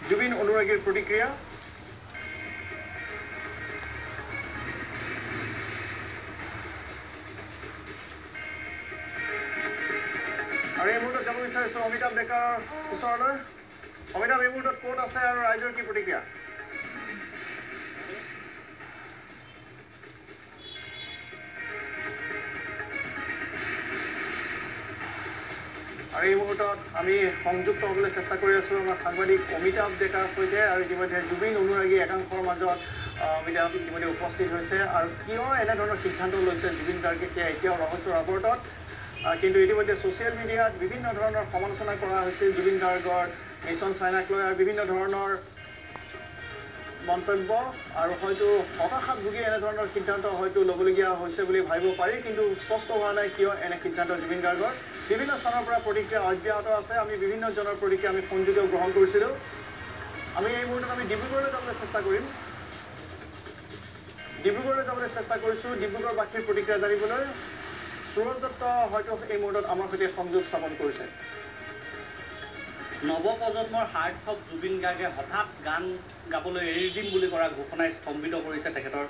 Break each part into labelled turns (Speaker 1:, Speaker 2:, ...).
Speaker 1: জুবিন অনুৰাগীৰ প্ৰতিক্ৰিয়া আৰু এই মুহূৰ্তত যাব বিচাৰিছোঁ অমিতাভ ডেকাৰ ওচৰলৈ অমিতাভ এই মুহূৰ্তত ক'ত আছে আৰু ৰাইজৰ কি প্ৰতিক্ৰিয়া আৰু এই মুহূৰ্তত আমি সংযুক্ত হ'বলৈ চেষ্টা কৰি আছোঁ আমাৰ সাংবাদিক অমিতাভ ডেকাৰ সৈতে আৰু ইতিমধ্যে জুবিন অনুৰাগী একাংশৰ মাজত অমিতাভ ইতিমধ্যে উপস্থিত হৈছে আৰু কিয় এনেধৰণৰ সিদ্ধান্ত লৈছে জুবিন গাৰ্গে সেয়া এতিয়াও ৰহস্যৰ আৱৰ্তত কিন্তু ইতিমধ্যে ছ'চিয়েল মিডিয়াত বিভিন্ন ধৰণৰ সমালোচনা কৰা হৈছিল জুবিন গাৰ্গৰ মিছন চাইনাক লৈ আৰু বিভিন্ন ধৰণৰ মন্তব্য আৰু হয়তো হতাশাত ভুগি এনেধৰণৰ সিদ্ধান্ত হয়তো ল'বলগীয়া হৈছে বুলি ভাবিব পাৰি কিন্তু স্পষ্ট হোৱা নাই কিয় এনে সিদ্ধান্ত জুবিন গাৰ্গৰ বিভিন্ন স্থানৰ পৰা প্ৰতিক্ৰিয়া অব্যাহত আছে আমি বিভিন্নজনৰ প্ৰতিক্ৰিয়া আমি ফোনযোগেও গ্ৰহণ কৰিছিলোঁ আমি এই মুহূৰ্তত আমি ডিব্ৰুগড়লৈ যাবলৈ চেষ্টা কৰিম ডিব্ৰুগড়লৈ যাবলৈ চেষ্টা কৰিছোঁ ডিব্ৰুগড়বাসীৰ প্ৰতিক্ৰিয়া জানিবলৈ সুৰজ দত্ত হয়তো এই মুহূৰ্তত আমাৰ সৈতে সংযোগ স্থাপন কৰিছে
Speaker 2: নৱপ্ৰজন্মৰ সাৰ্থক জুবিন গাৰ্গে হঠাৎ গান গাবলৈ এৰি দিম বুলি কৰা ঘোষণাই স্তম্ভিত কৰিছে তেখেতৰ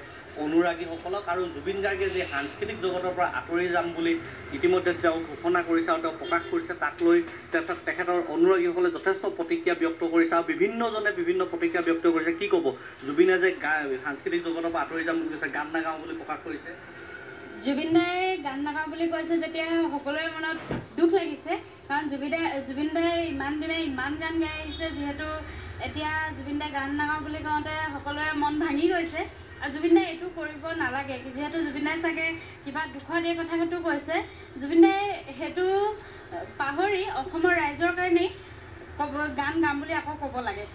Speaker 2: অনুৰাগীসকলক আৰু জুবিন গাৰ্গে যে সাংস্কৃতিক জগতৰ পৰা আঁতৰি যাম বুলি ইতিমধ্যে তেওঁ ঘোষণা কৰিছে আৰু তেওঁ প্ৰকাশ কৰিছে তাক লৈ তেখেতৰ অনুৰাগীসকলে যথেষ্ট প্ৰতিক্ৰিয়া ব্যক্ত কৰিছে আৰু বিভিন্নজনে বিভিন্ন প্ৰতিক্ৰিয়া ব্যক্ত কৰিছে কি ক'ব জুবিনে যে সাংস্কৃতিক জগতৰ পৰা আঁতৰি যাম বুলি কৈছে গান নাগাওঁ বুলি প্ৰকাশ কৰিছে
Speaker 3: জুবিন দাই গান নাগাওঁ বুলি কৈছে যেতিয়া সকলোৰে মনত দুখ লাগিছে কাৰণ জুবিন দাই ইমান দিনে ইমান গান গাই আহিছে যিহেতু এতিয়া জুবিন দাই গান নাগাওঁ বুলি কওঁতে সকলোৰে মন ভাঙি গৈছে আৰু জুবিন দাই এইটো কৰিব নালাগে যিহেতু জুবিন দাই চাগে কিবা দুখত এই কথাটো কৈছে জুবিন দাই সেইটো পাহৰি অসমৰ ৰাইজৰ কাৰণেই গান গাম বুলি আকৌ ক'ব লাগে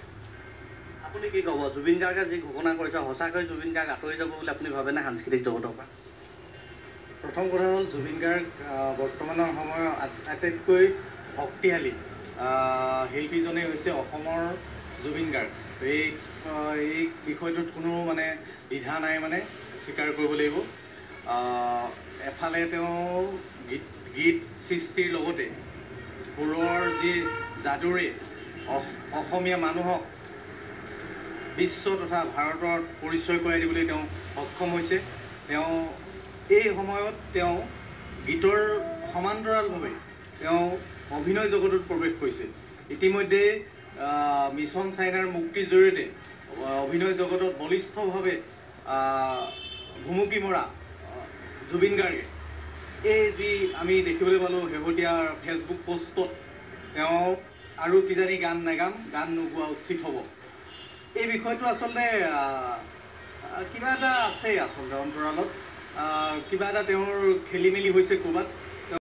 Speaker 2: আপুনি কি ক'ব জুবিন গাৰ্গে যি ঘোষণা কৰিছে সঁচাকৈ জুবিন গাৰ্গ আঁতৰি যাব বুলি আপুনি ভাবেনে সাংস্কৃতিক জগতৰ পৰা
Speaker 4: প্ৰথম কথা হ'ল জুবিন গাৰ্গ বৰ্তমানৰ সময়ত আটাইতকৈ শক্তিশালী শিল্পীজনেই হৈছে অসমৰ জুবিন গাৰ্গ এই বিষয়টোত কোনো মানে দ্বিধা নাই মানে স্বীকাৰ কৰিব লাগিব এফালে তেওঁ গীত সৃষ্টিৰ লগতে সুৰৰ যি যাদুৰে অসমীয়া মানুহক বিশ্ব তথা ভাৰতত পৰিচয় কৰাই দিবলৈ তেওঁ সক্ষম হৈছে তেওঁ এই সময়ত তেওঁ গীতৰ সমান্তৰালভাৱে তেওঁ অভিনয় জগতত প্ৰৱেশ কৰিছে ইতিমধ্যে মিছন চাইনাৰ মুক্তিৰ জৰিয়তে অভিনয় জগতত বলিষ্ঠভাৱে ভুমুকি মৰা জুবিন গাৰ্গে এই যি আমি দেখিবলৈ পালোঁ শেহতীয়া ফেচবুক পোষ্টত তেওঁ আৰু কিজানি গান নাগাম গান নোগোৱা উচিত হ'ব এই বিষয়টো আচলতে কিবা এটা আছে আচলতে অন্তৰালত কিবা এটা তেওঁৰ খেলি মেলি হৈছে ক'ৰবাত